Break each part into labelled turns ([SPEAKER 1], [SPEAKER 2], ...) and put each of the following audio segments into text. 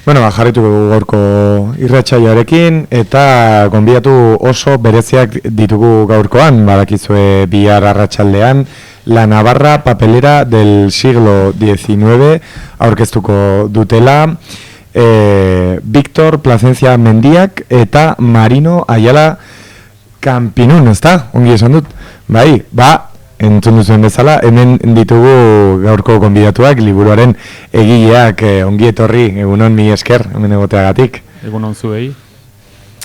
[SPEAKER 1] Bueno, jarrituko gaurko irratsaioarekin eta gonbidatu oso bereziak ditugu gaurkoan, badakizue bihar arratsaldean La Navarra papelera del siglo XIX aurkeztuko dutela Víctor Plasencia Mendiak eta Marino Ayala Campinun, ezta? Ongi esan dut. Bai, entzun duzuen bezala, hemen ditugu gaurko gonbidatuak, liburuaren egileak, ongi etorri, egunon mi esker, hemen egoteagatik.
[SPEAKER 2] Egunon zuei,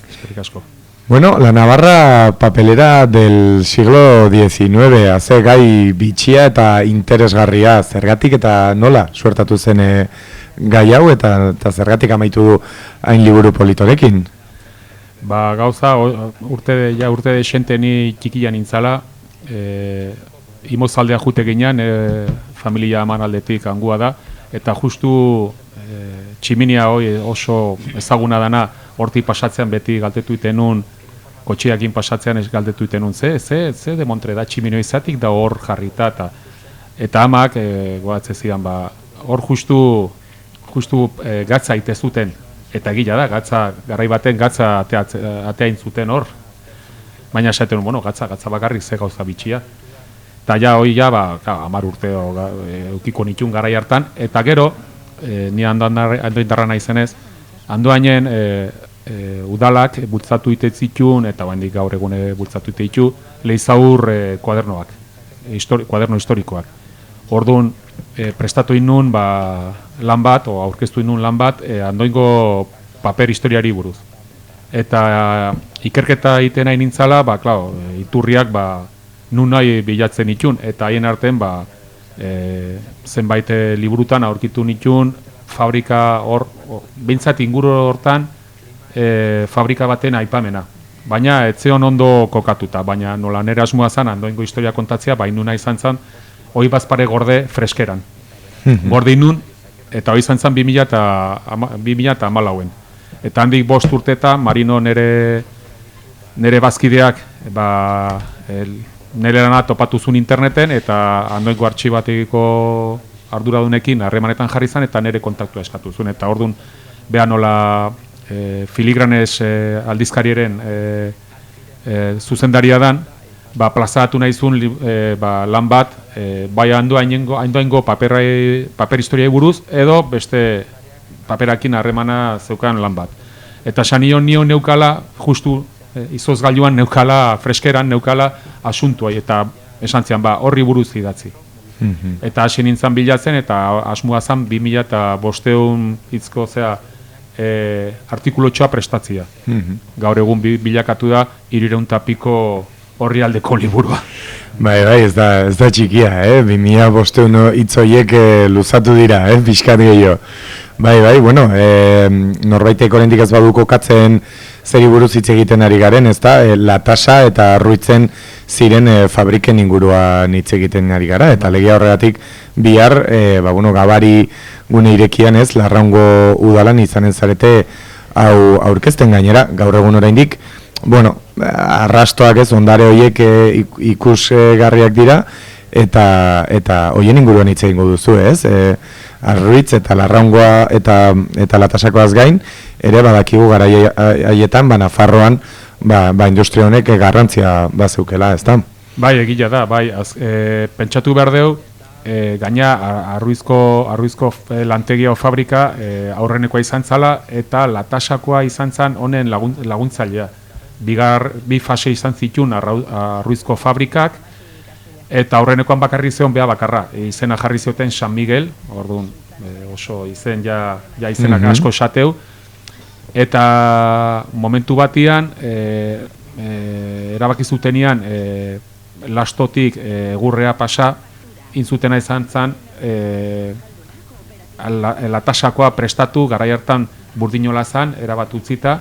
[SPEAKER 2] eskerrik asko.
[SPEAKER 1] Bueno, La Navarra papelera del siglo XIX, haze gai bitxia eta interesgarria, zergatik eta nola suertatu zen gai hau eta zergatik amaitu du hain liburu politorekin?
[SPEAKER 2] Gauza, urte de xente ni txikian intzala, imozaldea jute ginean, familia aman aldetik angua da, eta justu tximinia hoi oso ezaguna dana hortik pasatzean beti galdetu itenun, kotxeakin pasatzean ez galdetu itenun, ze de Montre da tximinio izatik da hor jarrita, eta amak, goatze zidan, hor justu gatza itezuten, eta gila da, garai baten gatza ateain zuten hor. Baina esaten, gatza bakarrik ze gauza bitxia. Eta ja, hoi ja, 10 urte eukiko nitun garai hartan. Eta gero, ni andoindarra naizenez, andoainen udalak bultzatu ite zitun, eta baindik gaur egune bultzatu ite ditu, Leizaur kuadernoak, kuaderno historikoak. Orduan, prestatu inun lan bat, o aurkeztu inun lan bat, andoingo paper historiari buruz. Eta ikerketa egiten nahi nintzala, iturriak nun nahi bilatzen itun, eta haien artean zenbait liburutan aurkitu nitun fabrika hor, bintzat inguru hortan fabrika baten aipamena. Baina etzeon ondo kokatuta, baina nola nere asmoa zan, andoingo historia kontatzea, nuna izan zan, hoi bazpare gorde freskeran. Gorde inun, eta hoi izan zan 2014. Eta handik 5 urteta, Marino nere bazkideak nere lana topatuzun interneten, eta andoingo artxibategiko arduradunekin harremanetan jarri zan, eta nere kontaktua eskatuzun. Eta orduan, beha nola Filigranes aldizkariaren zuzendaria dan, plazatu nahizun lan bat, bai andoaingo paper historiai buruz, edo beste paperakin harremana zeukan lan bat. Eta sanion nio neukala, justu izoz gailuan neukala, freskeran neukala asuntuai, eta esan zian, horri buruz idatzi. Eta hasi nintzen bilatzen, eta asmua zan 2005 hitzko artikulotxoa prestatzia. Gaur egun bilakatu da 300 piko horri aldeko liburua.
[SPEAKER 1] Bai, ez da txikia, 2005 hitzoiek luzatu dira, pixkat gehiago. Bai, bueno, norbaitek oraindik ez badu kokatzen zeri buruz hitz egiten ari garen, ezta? Latasa eta Arruitzen ziren fabriken inguruan hitz egiten ari gara, eta legia horregatik bihar, Gabari gune irekian ez, Larraungo udalan izanen zarete hau aurkezten gainera, gaur egun oraindik, arrastoak ez, ondare horiek ikusgarriak dira, eta hoien inguruan hitz egingo duzu, ez? Arruitz eta Larraungoa eta Latasakoaz gain, ere badakigu gara haietan, Nafarroan, industria honek garrantzia bazeukela, ez da?
[SPEAKER 2] Bai, egila da, pentsatu behar deu, gaina Arruizko lantegia o fabrika aurrenekoa izan zala, eta Latasakoa izan zan honen laguntzailea. Bi fase izan zitun Arruizko fabrikak, eta aurrenekoan bakarri zeon beha bakarra. Izena jarri zioten San Miguel, orduan oso izen izenak asko esateu. Eta momentu batian, erabakizutenian lastotik egurrea pasa, intzutena izan zen, Latasakoa prestatu, garai hartan burdinola zen, erabat utzita,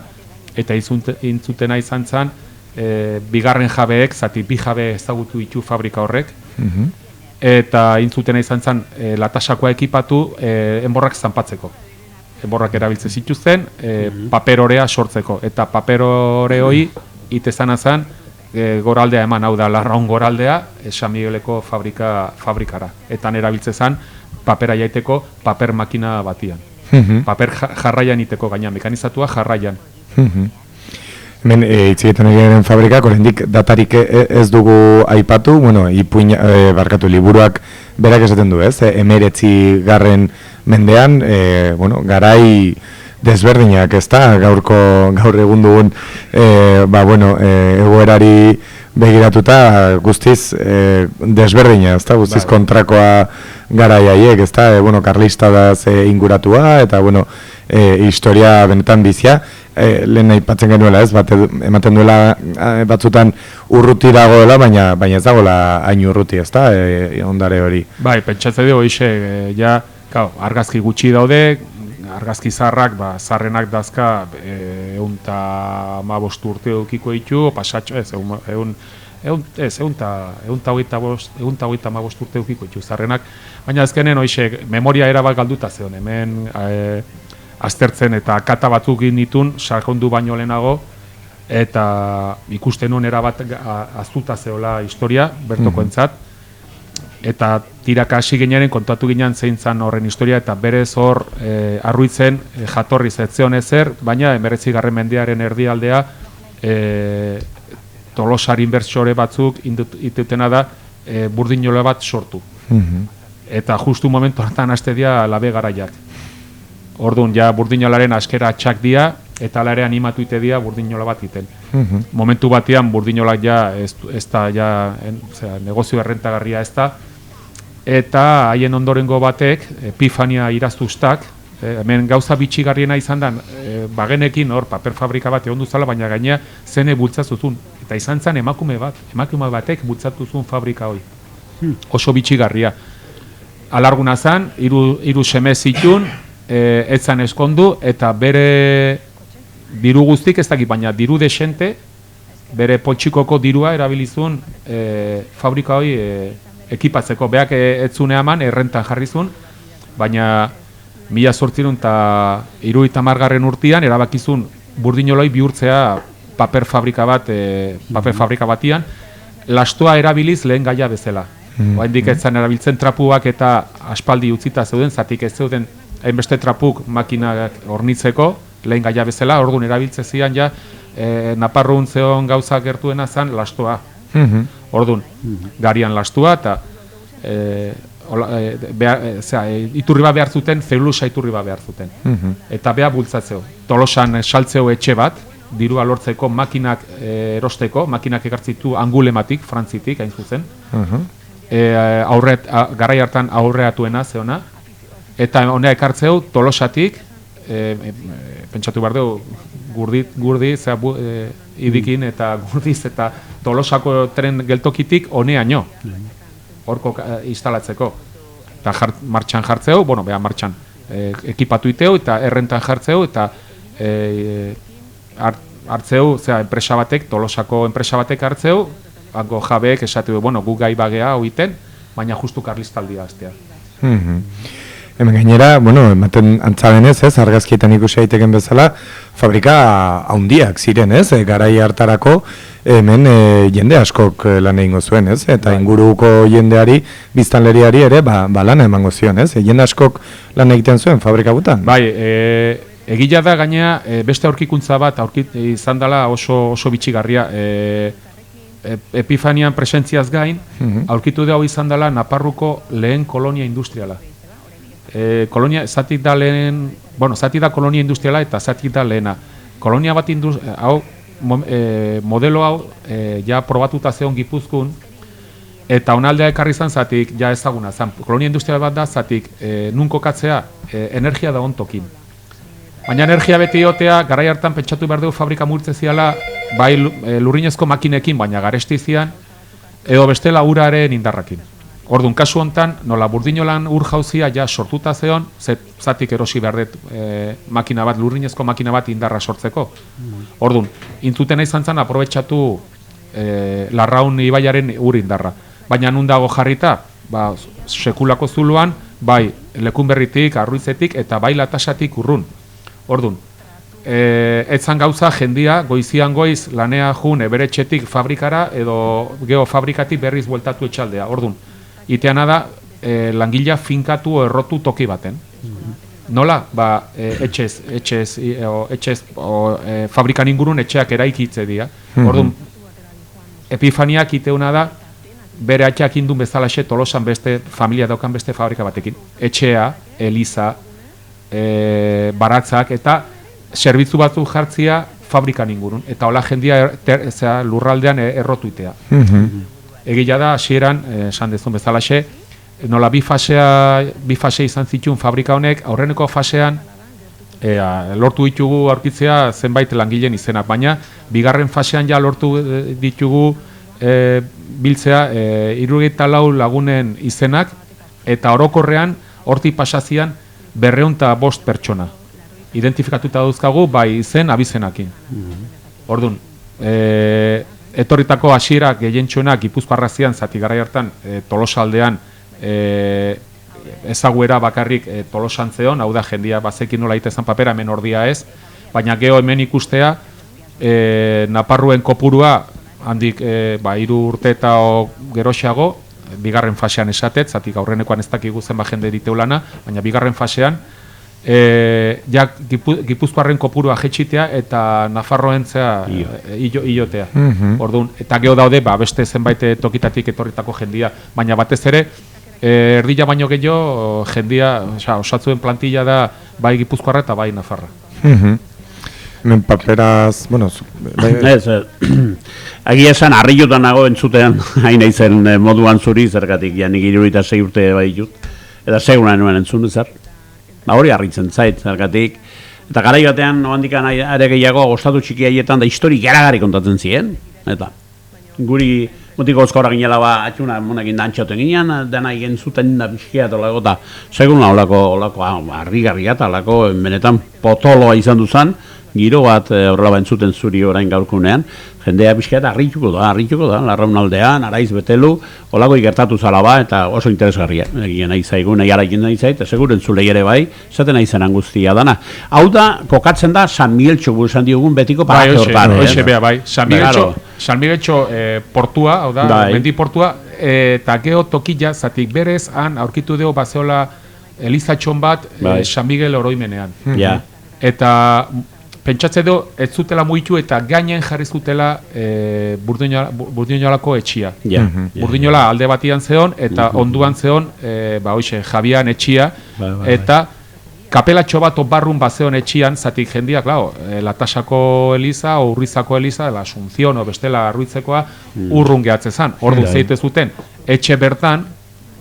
[SPEAKER 2] eta intzutena izan zen, bigarren jabeek, zati bi jabe ezagutu ditu fabrika horrek, eta intzutena izan zen Latasakoa ekipatu enborrak zanpatzeko. Enborrak erabiltzen zituzten, paperorea sortzeko, eta paperore hori itezana zen goraldea eman, hau da Larraun goraldea, San Migueleko fabrikara, eta erabiltzen zen papera jaiteko paper makina batian. Paper jarraian iteko gaina, mekanizatua jarraian.
[SPEAKER 1] Hemen, itziketan egiten fabrikak, oraindik datarik ez dugu aipatu, bueno, barkatu, liburuak berak esaten du, ez? 19. mendean, bueno, garai desberdinak, ez da? Gaur egun dugun, egoerari begiratuta guztiz desberdina, ez da? Guztiz kontrakoa garai haiek, ez da? Karlista da inguratua, eta, historia benetan bizia, lehen aipatzen genuela, ez? Ematen duela batzutan urruti dagoela, baina ez dagoela hain urruti, ez da? Ondare hori.
[SPEAKER 2] Bai, pentsatzen dugu, argazki gutxi daude, argazki zaharrak, zaharrenak dazka 115 urte edukiko ditu, pasatxo, ez, 115 urte edukiko ditu zaharrenak, baina azkenen memoria erabat galduta zeon, hemen aztertzen eta kata batzuk ditun, sakondu baino lehenago, eta ikusten nuen erabat aztuta zeola historia, bertokoentzat, eta tiraka hasi ginearen kontatu ginen zein zan horren historia, eta berez hor arruitzen jatorri zetzeon ezer, baina 19. mendearen erdialdea Tolosar inbertsore batzuk itutena da burdinola bat sortu. Eta justu momentu hartan haste dia labe garaiak. Orduan, ja burdinolaren askera txak dia, eta alare animatu ite dia burdinola bat iten. Momentu batean burdinolak ja ez da negozio errentagarria ez da, eta haien ondorengo batek, Epifania iraztustak, hemen gauza bitxigarriena izan da, bagenekin hor paper fabrika bat egon duzala, baina gainea zene bultzazuzun. Eta izan zen emakume batek bultzatuzun fabrika hori. Oso bitxigarria. Alarguna zen, hiru seme zitun, etzan eskondu, eta bere diru guztik ez dakit, baina diru desente, bere poltsikoko dirua erabilizun fabrika hori ekipatzeko. Beak etzune eman, errentan jarrizun, baina 1870 urtean erabakizun burdinoloi bihurtzea paper fabrika batian, lastoa erabiliz lehen gaia bezala. Oraindik ez zen erabiltzen trapuak eta aspaldi utzita zeuden, zatik ez zeuden hainbeste trapuk makinak hornitzeko, lehen gaia bezala, orduan erabiltze zian ja, Naparrun zeon gauza gertuena zen lastoa. Orduan, garian lastoa eta iturri bat behar zuten, zelulosa iturri bat behar zuten. Eta beha bultzatzeo. Tolosan saltzeo etxe bat, dirua lortzeko makinak erosteko, makinak ekartzitu Angulematik, Frantzitik, hain zuzen. Garai hartan aurreatuena zeona. Eta honea ekartzeu Tolosatik, pentsatu behar dugu, gurdi, idikin eta gurdiz eta Tolosako tren geltokitik honeaino. Horko instalatzeko. Eta martxan jartzeu, martxan ekipatu iteu eta errentan jartzeu eta hartzeu, enpresa batek, Tolosako enpresa batek hartzeu, hango jabeek esatu du, gu gai bagea hoiten, baina justu karlistaldia hastea.
[SPEAKER 1] Hemen gainera, ematen antzabenez, argazkietan ikusi daiteken bezala, fabrika handiak ziren, garai hartarako, hemen jende askok lan egingo zuen, eta inguruko jendeari, biztanleriari ere, lana emango zion, jende askok lan egiten zuen fabrika gutan.
[SPEAKER 2] Bai, egila da gainea, beste aurkikuntza bat izan dela oso bitxigarria, Epifanian presentziaz gain, aurkitu da hau izan dela Naparruko lehen kolonia industriala. Zatik da kolonia industriala eta zatik da lehena. Kolonia bat modelo hau ja probatuta zeon Gipuzkoan, eta onaldea ekarri izan zatik ja ezaguna zan. Kolonia industriala bat da zatik nun kokatzea energia da ontokin. Baina energia beti otea, garai hartan pentsatu behar dugu fabrika murtze ziala, bai lurrinezko makinekin, baina garesti zian, edo bestela uraren indarrakin. Orduan, kasu hontan, nola burdinolan ur jauzia ja sortuta zeon, zatik erosi behar dut makina bat, lurrinezko makina bat indarra sortzeko. Orduan, intzutena izan zen, aprobetxatu Larraun ibaiaren ur indarra. Baina nun dago jarrita, sekulako zuluan, bai Lekunberritik, Arruizetik, eta bai Latasatik urrun. Orduan, etzan gauza jendia, goizian goiz, lanea jun, eberetxetik fabrikara, edo geofabrikatik berriz bueltatu etxaldea. Orduan, iteana da, langila finkatu errotu toki baten. nola, fabrikan ingurun etxeak eraikitze dira. Orduan, Epifaniak iteuna da, bere atxeak indun bezalaxe Tolosan beste, familia daukan beste fabrika batekin. Etxea, eliza, baratzak, eta zerbitzu batzuk jartzia fabrikan ingurun. Eta hola jendia lurraldean errotuitea. Egia da, hasieran, esan dezun bezalaxe, nola bi fase izan zituen fabrika honek, aurreneko fasean lortu ditugu aurkitzea zenbait langileen izenak, baina bigarren fasean ja lortu ditugu biltzea 74 lagunen izenak, eta orokorrean hortik pasazian 205 pertsona. Identifikatuta dauzkagu bai izen abizenakin. Orduan, etorritako hasierak gehientsuenak Gipuzkoarrazian zati garai hartan Tolosaldean ezaguera bakarrik Tolosan zeon, hau da jendia bazekin nola itezan papera, hemen ordia ez, baina geho hemen ikustea Naparruen kopurua handik 3 urte eta geroxeago, bigarren fasean esatet, zatik aurrenekoan ez dakigu zenba jende diteulana, baina bigarren fasean Gipuzkoarren kopurua jetxitea eta Nafarroen zea iotea. Orduan, eta geho daude beste zenbait tokitatik etorritako jendia, baina batez ere erdila baino gehiago jendia, osatzuen plantilla da bai Gipuzkoarra eta bai Nafarra.
[SPEAKER 1] Men paperaz, bueno,
[SPEAKER 3] agia esan harriotan nago entzutean hain aizen moduan zuri zergatik, janik 76 urte bai ditut, eta seguna nuen entzun zer. Hori harritzen zait, zergatik. Eta garai batean, handikan are gehiago, ostatu txiki haietan da histori garagari kontatzen ziren. Eta guri mutiko ozkora ginela atxuna monekin dantxauten ginean, dena igen zuten da bizkia eta olako, eta segun olako harrigarria eta olako benetan potoloa izan duzan, giro bat horrela entzuten zuri orain gaurkunean, jendea bizkia eta harrituko da, Larraunaldean, Araiz Betelu, olako ikertatu zala eta oso interesgarria. Egin nahi zaigu, nahi arakin nahi zait, seguren zulei ere bai, zaten nahi zen angustia dana. Hau da, kokatzen da San Miguel Txogu esan diogun betiko paraje hortan.
[SPEAKER 2] Bai, San Miguel Txo portua, hau da, mendi portua, eta geho tokila, zatik berez, han aurkitu dugu bazeola elizatxon bat San Miguel oroimenean. Eta pentsatze du, ez zutela muitu eta gainen jarri zutela Burdinolako etxia. Burdinola alde batian zeon eta onduan zeon Jabian etxia, eta kapelatxo bat barrun bazeon etxian, zatik jendia, Latasako eliza, o Urrizako eliza, la Asunción, o bestela Arruitzekoa, urrun gehatze zan. Ordu zeite zuten, etxe bertan,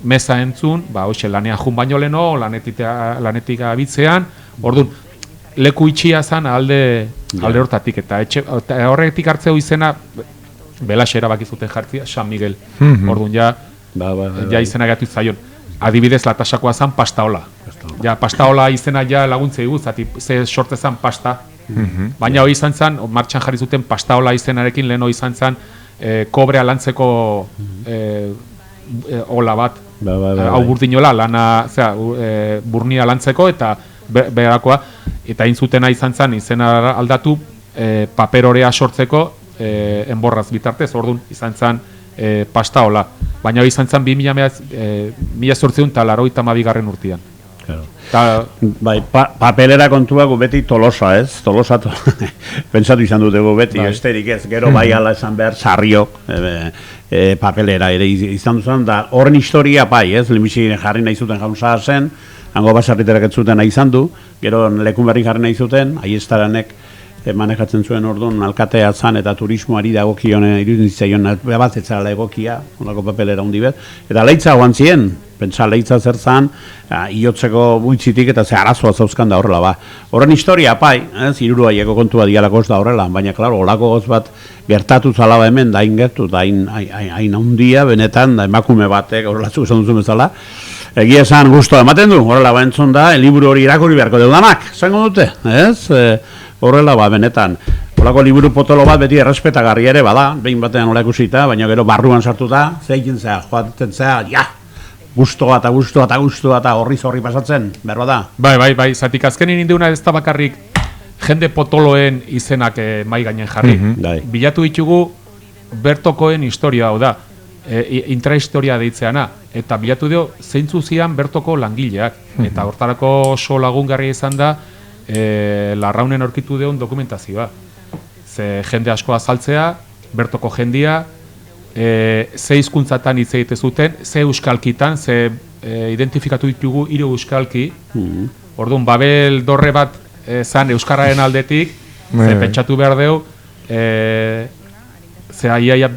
[SPEAKER 2] meza entzun, lanea jun baino leno, lanetik abitzean, orduan, leku itxia zan alde hortatik, eta horretik hartzeu izena Belaxe erabaki zuten jartzia San Miguel. Orduan ja izena gatu zaion. Adibidez Latasakoa zan pastaola. Ja pastaola izena ja laguntze dugu, zati ze sorte zan pasta. Baina hori izan zan, martxan jarri zuten pastaola izenarekin lehen hori izan zan kobrea lantzeko ola bat. Hau Burdinola, burnia lantzeko eta berakoa, eta intzutena izan zen izena aldatu paperorea sortzeko enborraz bitartez, orduan izan zen pastaola. Baina izan zen 1882 urtean.
[SPEAKER 3] Bai, papelera kontuago beti Tolosa, ez? Tolosa, pentsatu izan dutego beti, esterik ez, gero bai ala esan behar sarriok papelera ere izan duzan, da horren historia bai, ez? Lehenbizi jarri nahi zuten jaunza zen, hango basarriterak ez zuten izan du, gero lekun berri jarri nahi zuten, aiestaranek manejatzen zuen orduan alkatea zan eta turismoari dagokion iruditzaion bat etzala egokia, olako papelera hundi bet, eta leitza guan zien, pentsa leitza zer zan, iotzeko buitzitik eta ze arazoa zauzkan da horrela ba. Horren historia pai, zirurua ieko kontua dialakoz da horrela, baina klaro, olako goz bat gertatu zalaba hemen, da ingertu, da hain handia, benetan, da emakume batek, horrela zuk esan duzu bezala, egia esan guztua ematen du, horrela ba entzun da, liburu hori irakurri beharko deudanak, zango dute, ez? Horrela ba, benetan, holako liburu potolo bat beti errespetagarri ere bada, behin batean hola ikusita, baina gero barruan sartuta, zeikin zea, joaten zea, guztua eta horri pasatzen, berba da.
[SPEAKER 2] Bai, zatik azkenin indeuna ez da bakarrik jende potoloen izenak mai gainen jarri. Bilatu ditugu bertokoen historia hau da. intrahistoria deitzeana, eta bilatu dio zeintzu zian bertoko langileak, eta hortarako oso lagungarria izan da Larraunen aurkitu deun dokumentazioa. Ze jende asko azaltzea, bertoko jendia, ze hizkuntzatan hitz egite zuten, ze euskalkitan, ze identifikatu ditugu 3 euskalki. Orduan, Babel dorre bat zan euskarraren aldetik, ze pentsatu behar deu, ze aiaia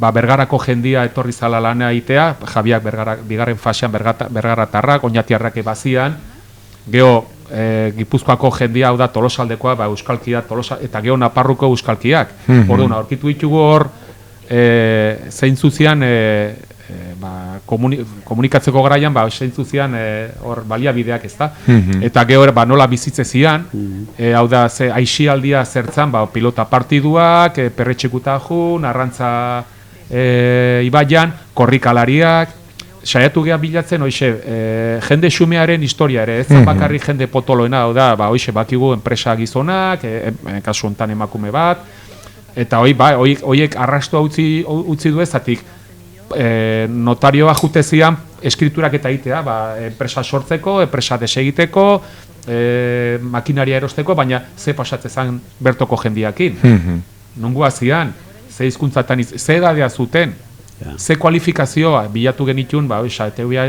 [SPEAKER 2] Bergarako jendia etorri zala lana egitea, Jabiak bigarren fasean bergaratarrak, oinatiarrak bazian, geho Gipuzkoako jendia hau da Tolosaldekoa, euskalkia Tolosa, eta geho Naparruko euskalkiak. Orduan, aurkitu ditugu hor, zeintzu zian komunikatzeko garaian, zeintzu zian hor baliabideak, ez da? Eta geho nola bizitze zian, hau da, aixialdia zertzan, pilota partiduak, perretxekuta jun, arrantza ibaian, korrikalariak, saiatu geha bilatzen, jende xumearen historia ere, ez bakarrik jende potoloena, hau da, bakigu enpresa gizonak, kasu hontan emakume bat, eta horiek arrastu utzi du ezatik, notarioa jute zian eskriturak eta egitea, enpresa sortzeko, enpresa desegiteko, makinaria erosteko, baina ze pasatzen zen bertoko jendiakin. Nungua zian, ze hizkuntzatan, ze edadea zuten, ze kualifikazioa bilatu genitun,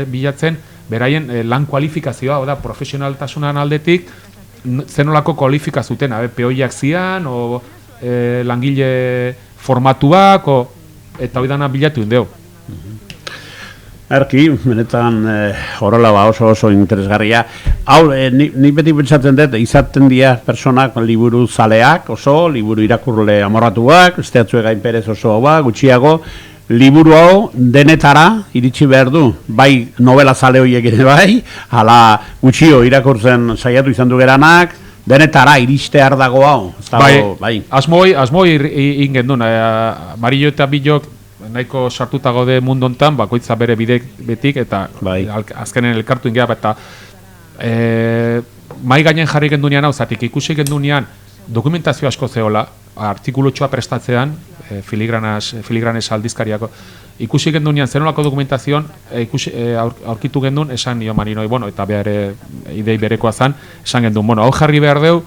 [SPEAKER 2] bilatzen, beraien lan kualifikazioa, oda, profesionaltasunan aldetik, zenolako kualifika zuten, peoiak zian, o langile formatuak, eta hori dana bilatu indeo.
[SPEAKER 3] Erki, benetan horrela oso interesgarria. Hau, nik beti pentsatzen dut, izaten dira personak liburu zaleak, liburu irakurle amorratuak, esteatzuek gainperez oso gutxiago, liburu hau denetara iritsi behar du, bai novela zale horiek ere bai, hala gutxio irakurtzen saiatu izan du geranak, denetara iristear dago hau.
[SPEAKER 2] Bai, asmoi ingen duen, Marillo eta Bilok nahiko sartuta gaude mundu hontan, bakoitza bere betik, eta azkenen elkartu ingea, eta mai gainen jarri gendunean hau, zatik ikusi gendunean dokumentazio asko zehola, artikulutxoa prestatzean, filigranez aldizkariako, ikusi gendunean zenolako dokumentazioan, aurkitu gendun, esan nio Marinoi, eta idei berekoa zan, esan gendun, hau jarri behar deu,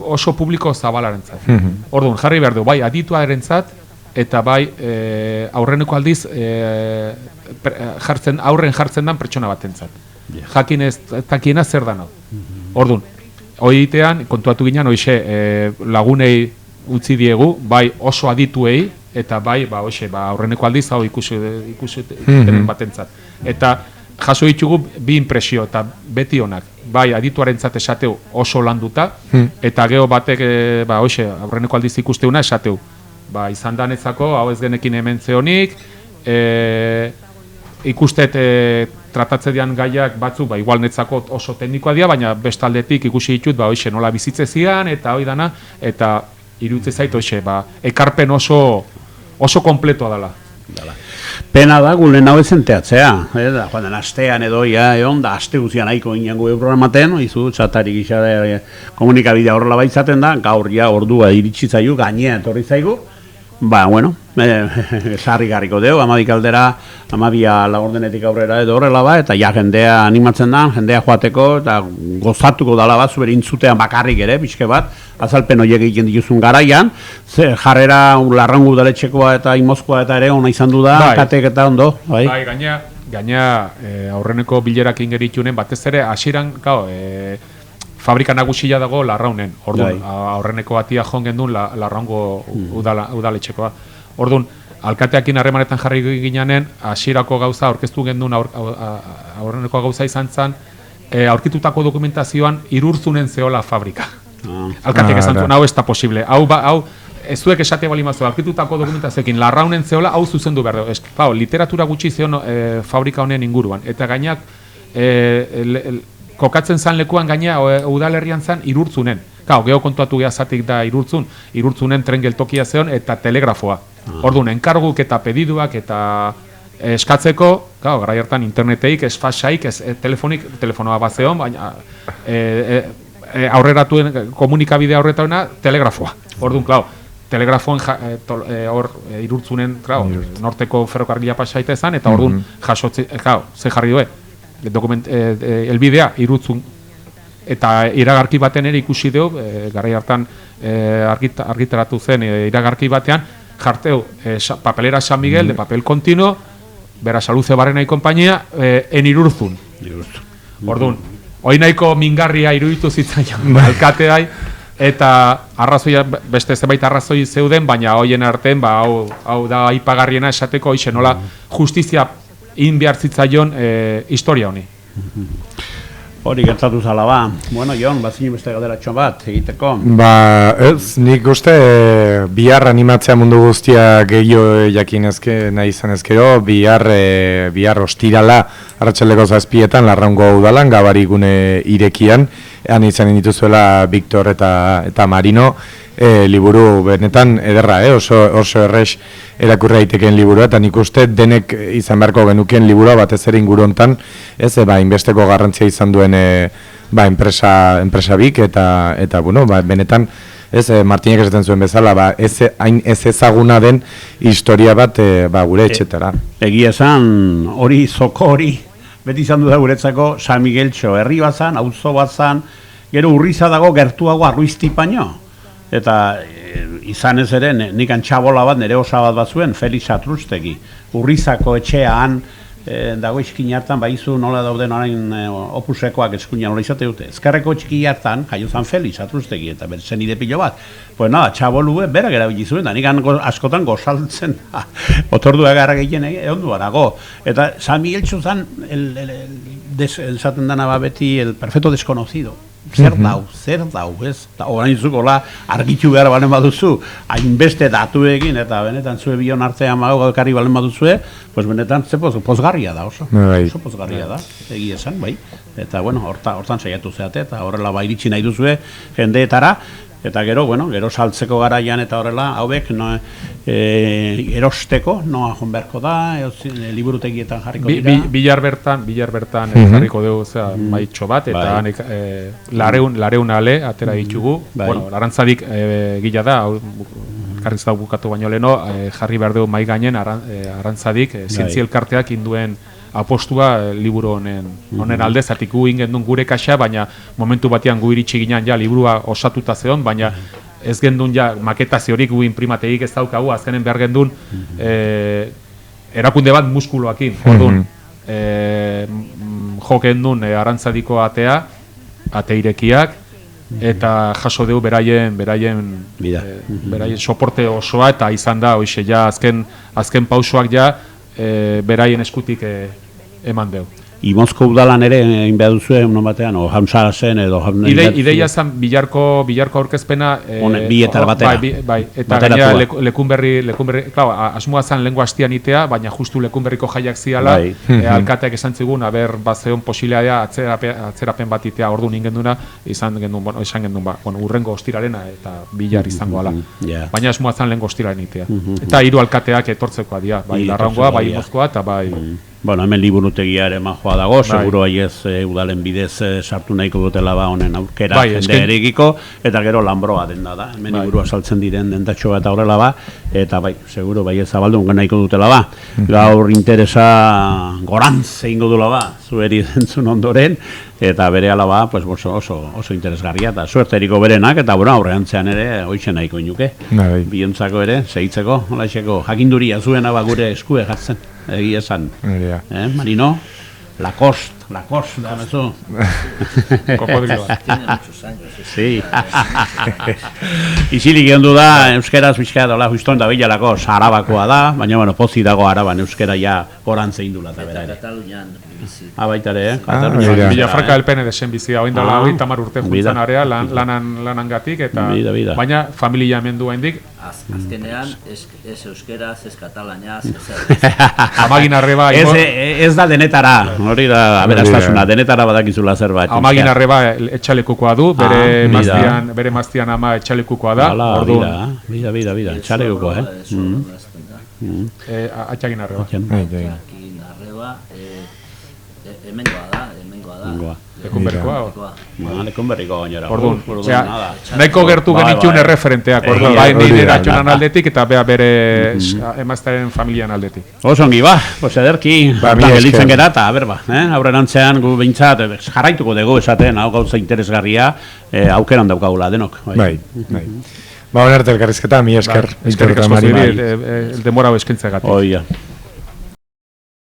[SPEAKER 2] oso publiko zabalarentzat. Orduan, jarri behar deu, bai adituarentzat, eta bai aurreneko aldiz aurren jartzen dan pertsona batentzat. Jakin ez dakiena zer da hau. Orduan, horitean, kontuatu ginen, lagunei utzi diegu, bai oso adituei, eta bai aurreneko aldiz hau ikusi batentzat. Eta jaso ditugu bi impresio, eta beti honak, bai adituarentzat esateu oso landuta, eta geho batek aurreneko aldiz ikusteuna esateu. Izan danetzako, hau ez genekin hemen zehonik, ikustet tratatze dian gaiak batzuk, igual netzako oso teknikoa dira, baina bestaldetik ikusi ditut, nola bizitze zian, eta hoi dana, eta irutze zait, ekarpen oso kompletoa dela.
[SPEAKER 3] Pena da, gulen hau ezenteatzea, joan den astean edo, egon da, aste guzian haiko inango programaten, izu, txatari gisa komunikabidea horrela baitzaten da, gaur ordua iritsi zaigu, gainea etorri zaigu, sarri garriko deu, 12 aldera, 12 laurdenetik aurrera edo horrela eta jendea animatzen da, jendea joateko, eta gozatuko dala bat, zuberi intzutean bakarrik ere, pixke bat, azalpen horiek egiten dituzun garaian, jarrera Larraungo udaletxekoa eta Imozkoa eta ere ona izan du da, katek eta ondo.
[SPEAKER 2] Bai, gaina aurreneko bilerak ingeritunen, batez ere, hasieran, fabrika nagusia dago Larraunen, orduan, aurreneko batia joan gendun Larraungo udaletxekoa. Orduan, alkateakin harremanetan jarri ginean, hasierako gauza, aurkeztu gendun aurreneko gauza izan zen, aurkitutako dokumentazioan Irurzunen zehola fabrika. Alkateak esan zuen, hau ez da posible. Hau, ez zuek esatea bali mazua, aurkitutako dokumentazioekin Larraunen zehola, hau zuzendu behar du. Literatura gutxi zeon fabrika honen inguruan. Eta gainak, kokatzen zan lekuan gaina udalerrian zan Irurtzunen. Geho kontuatu gehazatik da Irurtzunen tren geltokia zeon eta telegrafoa. Orduan, enkarguk eta pediduak eta eskatzeko, gara hartan interneteik, ez fasaik, ez telefonoa bat zeon, baina aurreratuen komunikabidea horretauena telegrafoa. Orduan, telegrafoen hor Irurtzunen, norteko ferrokarrila pasaita ezan, eta orduan jasotze, ze jarri due, elbidea Irutzun, eta iragarki baten ere ikusi dugu, garai hartan argitaratu zen iragarki batean, jarteu papelera San Miguel, de papel continuo, Berasaluze Barrena y compañía, en Irurzun. Orduan, hoi nahiko mingarria iruditu zitzaion alkateai, eta arrazoia, beste zenbait arrazoi zeuden, baina hoien artean, hau da aipagarriena esateko, hoxe nola justizia in behar zitzaion historia honi.
[SPEAKER 3] Hori gertatu zala ba. Bueno, Jon, bazin beste galderatxo bat egiteko.
[SPEAKER 1] Ba, ez, nik uste bihar animatzea mundu guztia gehiago jakinezke nahi izan ezkero, bihar ostirala arratsaldeko 7etan Larraungo udalan, Gabarigune irekian, han izan dituzuela Victor eta Marino, liburu benetan ederra, oso errex erakurri daitekeen liburua, eta nik uste denek izan beharko genukien liburua batez ere inguru hontan, ez, inbesteko garrantzia izan duen enpresa bik, eta bueno, benetan, ez, Martinek esaten zuen bezala, hain ez ezaguna den historia bat gure etxetara.
[SPEAKER 3] Egia esan, hori, zoko hori, beti izan du da guretzako San Migueltxo, herri bat zan, auzo bat zan, gero Urriza dago gertuago Arruiztipaino. Eta izan ez ere, nik antxabola bat, nire osabat bat zuen, Felix Atrustegi. Urrizako etxean, dago iskin hartan, baizu nola dauden orain opusekoak eskuina nola izate dute. Ezkarreko txiki hartan, jaio zan Felix Atrustegi, eta bertzen ide pilo bat. Pues nada, txabolu berak erabili zuen, da nik askotan gozaltzen, otordua garra gehien egon duarago. Eta San Migueltxo zan, esaten dana beti, el perfecto desconocido. Zer dau, ez? Orain zukola argitu behar balen baduzu, hainbeste datu egin, eta benetan zue bion artean gaukari balen baduzue, pues benetan pozgarria da oso. Oso pozgarria da, egia esan, bai. Eta, bueno, hortan saiatu zeate, eta horrela iritsi nahi duzue jendeetara, eta gero saltzeko garaian eta horrela, hauek, erosteko, noa joan beharko da, liburutegietan jarriko dira.
[SPEAKER 2] Bilar bertan jarriko dugu maitxo bat, eta lareun ale, atera ditugu. Bueno, Arantzadik gila da, karriz da bukatu baino leheno, jarri behar dugu mai gainen Arantzadik, zientzi elkarteak induen apostua liburu honen alde, zatik gu ingendun gure kaxa, baina momentu batean gu iritsi ginen ja liburua osatuta zeon, baina ez gendun ja maketaziorik gu imprimategik ez daukagu, azkenen behar gendun erakunde bat muskuloakin, orduan jo gendun Arantzadiko ate irekiak, eta jaso dugu beraien soporte osoa, eta izan da, hoxe ja azken pausoak ja, beraien eskutik eman deu.
[SPEAKER 3] Imozko udalan ere egin behar duzue egun batean, o Hamsarazen edo...
[SPEAKER 2] Ideia zen bilarko aurkezpena...
[SPEAKER 3] Bietar batera.
[SPEAKER 2] Bai, eta gaina lekunberri, asmoa zen lengua hastian itea, baina justu lekunberriko jaiak ziala, alkateak esan zigun, bazeon posibilitatea atzerapen bat itea ordu ningenduna, esan gendun, urrengo ostirarena eta bilar izango ala. Baina asmoa zen lengo ostiraren itea. Eta 3 alkateak etortzekoa dira, bai Larraungoa, bai Imozkoa, eta bai...
[SPEAKER 3] Bueno, hemen liburutegia ere majoa dago, seguro haiez udalen bidez sartu nahiko dutela honen aurkera jende erikiko, eta gero Lanbroa denda da, hemen liburua saltzen diren dentatxo eta horrela ba, eta bai, seguro bai ez zabaldu nahiko dutela ba. Gaur interesa gorantz egingo dula ba, zueri entzun ondoren, eta bere ala ba, pues oso interesgarria, eta suerteriko berenak, eta aurreantzean ere hoitzen nahiko inuke. Biontzako ere, segitzeko, jakinduria zuena ba gure eskue jartzen. Egia esan. Marino, Lacoste, damezu.
[SPEAKER 2] Kokodriloa.
[SPEAKER 4] Tiene muchos años.
[SPEAKER 3] Sí. Izilik egon du da, euskeraz bizka dola justoen da bilalako Arabakoa da, baina pozi dago Araban euskera ja gorantze indula eta bera ere.
[SPEAKER 4] Katalunian bizi.
[SPEAKER 3] Baitare,
[SPEAKER 2] Villafranca del Pene desen bizia, oin dela 30 urte juntzan area lanangatik, eta baina familia hemen du haindik.
[SPEAKER 4] Azkenean, ez euskeraz, ez katalanaz,
[SPEAKER 2] Amagin arreba...
[SPEAKER 3] Ez da denetara, hori da aberastasuna, denetara badakizula zerbait.
[SPEAKER 2] Amagin arreba etxalekukoa du, bere maztian ama etxalekukoa da.
[SPEAKER 3] Bida, etxalekukoa,
[SPEAKER 2] Atxagin arreba.
[SPEAKER 4] Atxagin arreba, hemengoa da,
[SPEAKER 3] Nengoa.
[SPEAKER 2] Lekunberrikoa.
[SPEAKER 3] Lekunberriko gainera.
[SPEAKER 2] Orduan,
[SPEAKER 3] nada.
[SPEAKER 2] nahiko gertu genitun erreferenteak, orduan, bai nire atxunan aldetik eta bere emaztaren familian aldetik.
[SPEAKER 3] Osongi, pues ederki, gelitzen gera, eta aurrerantzean gu behintzat, jarraituko dugu esaten, hau gauza interesgarria, aukeran daukagula denok.
[SPEAKER 1] Bai. Ba, honerte elkarrizketa, mi esker.
[SPEAKER 2] Eskerrik asko ziri, denbora hau eskaintzagatik.
[SPEAKER 3] Oia.